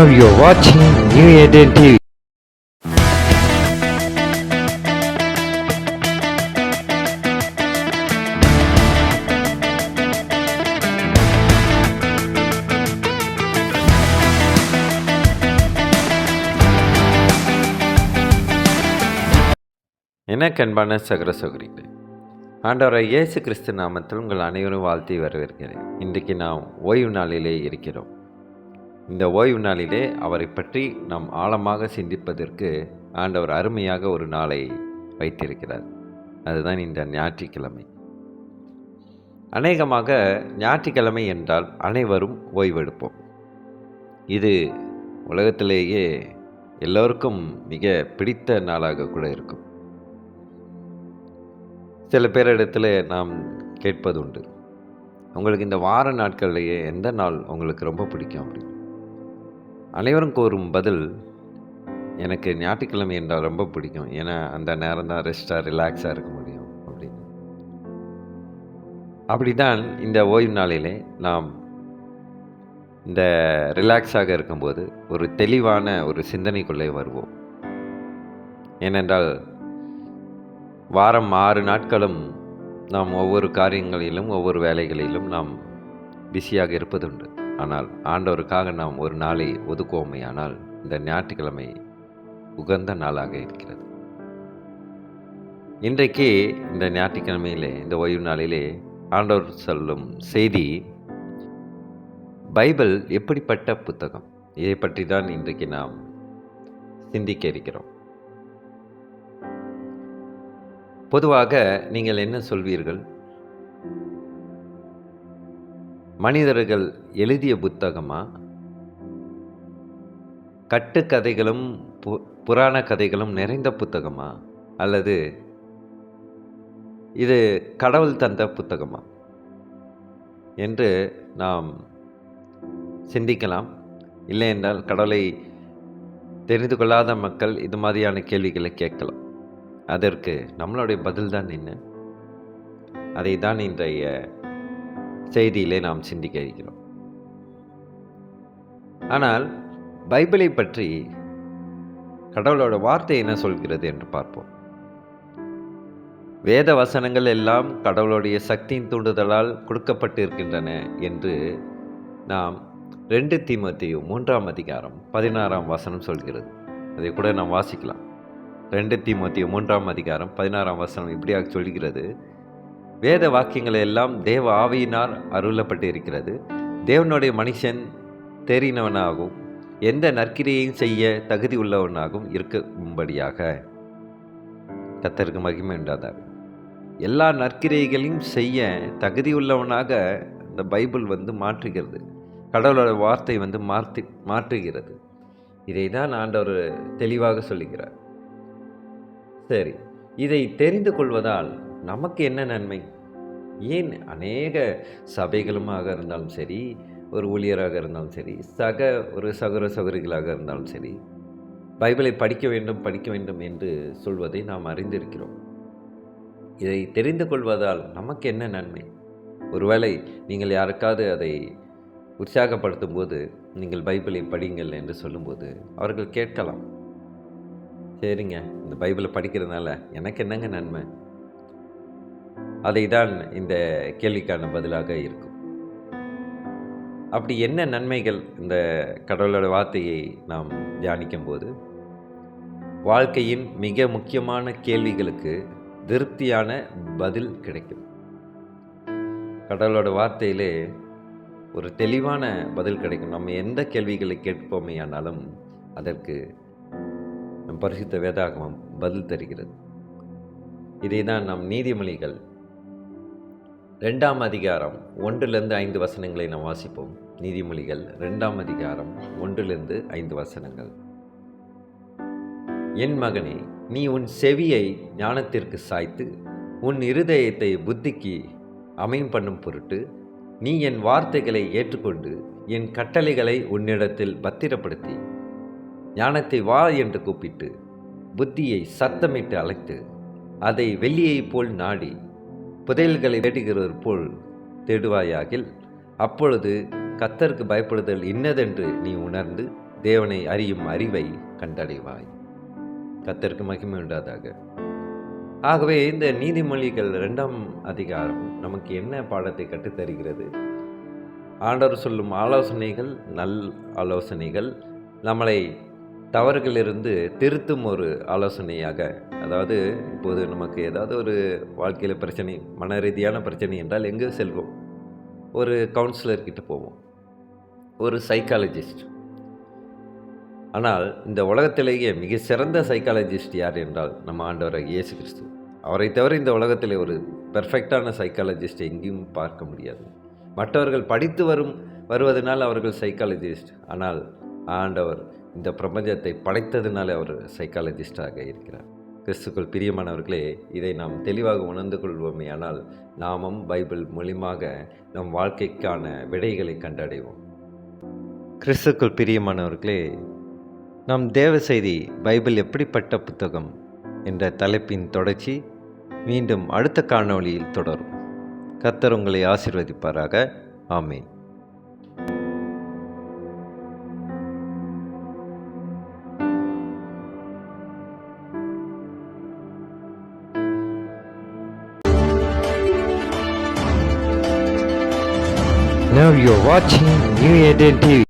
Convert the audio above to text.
Now you're watching New Eden TV. எனக்கு அன்பான சகர சகோதரிகளே, ஆண்டவராகிய இயேசு கிறிஸ்து நாமத்தில் உங்கள் அனைவரும் வாழ்த்தி வரவேற்கிறேன். இன்றைக்கு நாம் ஓய்வு நாளிலே இருக்கிறோம். இந்த ஓய்வு நாளிலே அவரை பற்றி நாம் ஆழமாக சிந்திப்பதற்கு ஆண்டவர் அருமையாக ஒரு நாளை வைத்திருக்கிறார். அதுதான் இந்த ஞாயிற்றுக்கிழமை. அநேகமாக ஞாயிற்றுக்கிழமை என்றால் அனைவரும் ஓய்வெடுப்போம். இது உலகத்திலேயே எல்லோருக்கும் மிக பிடித்த நாளாக கூட இருக்கும். சில பேரிடத்தில் நாம் கேட்பது உண்டு, உங்களுக்கு இந்த வார நாட்கள்லேயே எந்த நாள் உங்களுக்கு ரொம்ப பிடிக்கும் அப்படின்னு. அனைவரும் கூறும் பதில், எனக்கு ஞாயிற்றுக்கிழமை என்றால் ரொம்ப பிடிக்கும், ஏன்னா அந்த நேரம் தான் ரெஸ்ட்டாக ரிலாக்ஸாக இருக்க முடியும் அப்படின்னு. அப்படிதான் இந்த ஓய்வு நாளிலே நாம் இந்த ரிலாக்ஸாக இருக்கும்போது ஒரு தெளிவான ஒரு சிந்தனைக்குள்ளே வருவோம். ஏனென்றால் வாரம் 6 நாட்களும் நாம் ஒவ்வொரு காரியங்களிலும் ஒவ்வொரு வேலைகளிலும் நாம் பிஸியாக இருப்பதுண்டு. ஆனால் ஆண்டவருக்காக நாம் ஒரு நாளை ஒதுக்குவோமே, ஆனால் இந்த ஞாயிற்றுக்கிழமை உகந்த நாளாக இருக்கிறது. இன்றைக்கு இந்த ஞாயிற்றுக்கிழமையிலே, இந்த ஓய்வு நாளிலே ஆண்டவர் சொல்லும் செய்தி, பைபிள் எப்படிப்பட்ட புத்தகம், இதை பற்றி தான் இன்றைக்கு நாம் சிந்திக்க இருக்கிறோம். பொதுவாக நீங்கள் என்ன சொல்வீர்கள்? மனிதர்கள் எழுதிய புத்தகமா, கட்டுக்கதைகளும் புராண கதைகளும் நிறைந்த புத்தகமா, அல்லது இது கடவுள் தந்த புத்தகமா என்று நாம் சிந்திக்கலாம். இல்லை என்றால் கடவுளை தெரிந்து கொள்ளாத மக்கள் இது மாதிரியான கேள்விகளை கேட்கலாம். அதற்கு நம்மளுடைய பதில் தான் என்ன? அதை தான் இன்றைய செய்தியிலே நாம் சிந்திக்க இருக்கிறோம். ஆனால் பைபிளை பற்றி கடவுளோட வார்த்தை என்ன சொல்கிறது என்று பார்ப்போம். வேத வசனங்கள் எல்லாம் கடவுளுடைய சக்தியின் தூண்டுதலால் கொடுக்கப்பட்டு இருக்கின்றன என்று நாம் 2 தீமோத்தேயு 3ஆம் அதிகாரம் 16ஆம் வசனம் சொல்கிறது. அதை கூட நாம் வாசிக்கலாம். 2 தீமோத்தேயு 3ஆம் அதிகாரம் 16ஆம் வசனம் இப்படியாக சொல்கிறது, வேத வாக்கியங்கள் எல்லாம் தேவ ஆவியினால் அருளப்பட்டு இருக்கிறது, தேவனுடைய மனுஷன் தெரிந்தவனாகவும் எந்த நற்கிரியையும் செய்ய தகுதி உள்ளவனாகவும் இருக்கும்படியாக. கர்த்தருக்கு மகிமை உண்டாதாக. எல்லா நற்கிரியைகளையும் செய்ய தகுதி உள்ளவனாக இந்த பைபிள் மாற்றுகிறது. கடவுளோட வார்த்தை மாற்றுகிறது. இதை தான் ஆண்டவர் தெளிவாக சொல்லுகிறார். சரி, இதை தெரிந்து கொள்வதால் நமக்கு என்ன நன்மை? ஏன் அநேக சபைகளுமாக இருந்தாலும் சரி, ஒரு ஊழியராக இருந்தாலும் சரி, ஒரு சகோதர சகோதரிகளாக இருந்தாலும் சரி, பைபிளை படிக்க வேண்டும் என்று சொல்வதை நாம் அறிந்திருக்கிறோம். இதை தெரிந்து கொள்வதால் நமக்கு என்ன நன்மை? ஒருவேளை நீங்கள் யாருக்காவது அதை உற்சாகப்படுத்தும் போது, நீங்கள் பைபிளை படிங்கள் என்று சொல்லும்போது அவர்கள் கேட்கலாம், சரிங்க, இந்த பைபிளை படிக்கிறதுனால எனக்கு என்னங்க நன்மை? அதை தான் இந்த கேள்விக்கான பதிலாக இருக்கும். அப்படி என்ன நன்மைகள்? இந்த கடவுளோட வார்த்தையை நாம் தியானிக்கும் போது வாழ்க்கையின் மிக முக்கியமான கேள்விகளுக்கு திருப்தியான பதில் கிடைக்கும். கடவுளோட வார்த்தையிலே ஒரு தெளிவான பதில் கிடைக்கும். நம்ம எந்த கேள்விகளை கேட்போமே ஆனாலும் அதற்கு நம் பரிசுத்த வேதாகமம் பதில் தருகிறது. இதை தான் நாம் நீதிமொழிகள் 2ஆம் அதிகாரம் 1-5 வசனங்களை நாம் வாசிப்போம். நீதிமொழிகள் 2ஆம் அதிகாரம் 1-5 வசனங்கள். என் மகனே, நீ உன் செவியை ஞானத்திற்கு சாய்த்து உன் இருதயத்தை புத்திக்கு அமையும் பண்ணும் பொருட்டு நீ என் வார்த்தைகளை ஏற்றுக்கொண்டு என் கட்டளைகளை உன்னிடத்தில் பத்திரப்படுத்தி ஞானத்தை வா என்று கூப்பிட்டு புத்தியை சத்தமிட்டு அழைத்து அதை வெள்ளியைப் போல் நாடி புதையல்களை தேடுகிறது போல் தேடுவாயாகில் அப்பொழுது கர்த்தருக்கு பயப்படுதல் இன்னதென்று நீ உணர்ந்து தேவனை அறியும் அறிவை கண்டடைவாய். கர்த்தருக்கு மகிமை உண்டாதாக. ஆகவே இந்த நீதிமொழிகள் 2ஆம் அதிகாரம் நமக்கு என்ன பாடத்தை கற்றுத்தருகிறது? ஆண்டவர் சொல்லும் ஆலோசனைகள் நல் ஆலோசனைகள், நம்மளை தவறுகளிலிருந்து திருத்தும் ஒரு ஆலோசனையாக. அதாவது இப்போது நமக்கு ஏதாவது ஒரு வாழ்க்கையில் பிரச்சனை, மன ரீதியான பிரச்சனை என்றால் எங்கே செல்வோம்? ஒரு கவுன்சிலர்கிட்ட போவோம், ஒரு சைக்காலஜிஸ்ட். ஆனால் இந்த உலகத்திலேயே மிக சிறந்த சைக்காலஜிஸ்ட் யார் என்றால் நம்ம ஆண்டவராகிய இயேசு கிறிஸ்து. அவரை தவிர இந்த உலகத்தில் ஒரு பெர்ஃபெக்டான சைக்காலஜிஸ்ட் எங்கேயும் பார்க்க முடியாது. மற்றவர்கள் படித்து வருவதனால் அவர்கள் சைக்காலஜிஸ்ட். ஆனால் ஆண்டவர் இந்த பிரபஞ்சத்தை படைத்ததினாலே அவர் சைக்காலஜிஸ்டாக இருக்கிறார். கிறிஸ்துக்குள் பிரியமானவர்களே, இதை நாம் தெளிவாக உணர்ந்து கொள்வோமே, ஆனால் நாமும் பைபிள் மூலியமாக நம் வாழ்க்கைக்கான விடைகளை கண்டடைவோம். கிறிஸ்துக்குள் பிரியமானவர்களே, நம் தேவ செய்தி பைபிள் எப்படிப்பட்ட புத்தகம் என்ற தலைப்பின் தொடர்ச்சி மீண்டும் அடுத்த காணொளியில் தொடரும். கர்த்தர் உங்களை ஆசீர்வதிப்பாராக. ஆமென். Now you're watching New Eden TV.